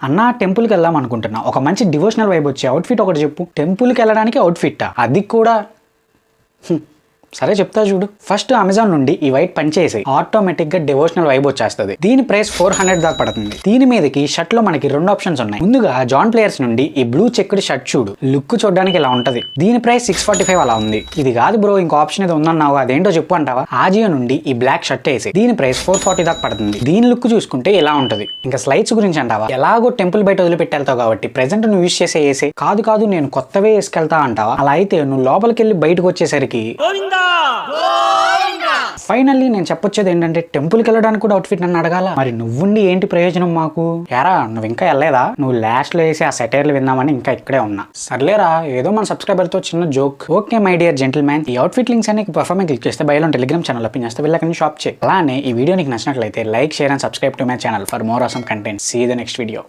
అన్నా టెంపుల్కి వెళ్దాం అనుకుంటున్నా, ఒక మంచి డివోషనల్ వైబ్ వచ్చే అవుట్ఫిట్ ఒకటి చెప్పు. టెంపుల్కి వెళ్ళడానికి అవుట్ఫిట్టా? అది కూడా సరే చెప్తా చూడు. ఫస్ట్ అమెజాన్ నుండి ఈ వైట్ పనిచేసి ఆటోమేటిక్ గా డివోషనల్ వైబ్ వచ్చేస్తుంది. దీని ప్రైస్ 400 దాకా పడుతుంది. దీని మీదకి షర్ట్ లో మనకి 2 ఆప్షన్స్ ఉన్నాయి. ముందుగా జాన్ ప్లేయర్స్ నుండి ఈ బ్లూ చెక్డ్ షర్ట్ చూడు, లుక్ చూడడానికి ఇలా ఉంటది. దీని ప్రైస్ 645 అలా ఉంది. ఇది కాదు బ్రో, ఇంకో ఆప్షన్ ఏదో ఉందన్నావు, అదేంటో చెప్పు అంటావా? ఆజియో నుండి ఈ బ్లాక్ షర్ట్ వేసి దీని ప్రైస్ 440 దాకా పడుతుంది. దీని లుక్ చూసుకుంటే ఇలా ఉంటది. ఇంకా స్లైడ్స్ గురించి అంటావా? ఎలాగో టెంపుల్ బయట వదిలిపెట్టి వెళ్తావు కాబట్టి ప్రెసెంట్ నువ్వు యూస్ చేసే ఏసే కాదు నేను కొత్తవే వేసుకెళ్తా అంటావా? అలా అయితే నువ్వు లోపలికి వెళ్ళి బయటకు వచ్చేసరికి ఫైనల్లీ నేను చెప్పొచ్చేది ఏంటంటే టెంపుల్కి వెళ్ళడానికి కూడా అవుట్ఫిట్ నన్ను అడగాల. మరి నువ్వుండి ఏంటి ప్రయోజనం మాకు? యారా నువ్వు ఇంకా వెళ్ళలేదా? నువ్వు లాస్ట్ లో వేసి ఆ సెటైర్లు విందామని ఇంకా ఇక్కడే ఉన్నా. సర్లేరా, ఏదో మన సబ్స్క్రైబర్ తో చిన్న joke. Okay my dear gentle man, ఈ అవుట్ఫిట్ లింక్స్ అనే పర్ఫార్మెన్స్ క్లిక్ చేస్తే బయలో టెలిగ్రామ్ ఛానల్ ఓపెన్ చేస్తే వెళ్ళకని షాప్ చేయి. అలానే ఈ వీడియో నీకు నచ్చినట్లయితే like, share and subscribe to my channel for more awesome content. See the next video.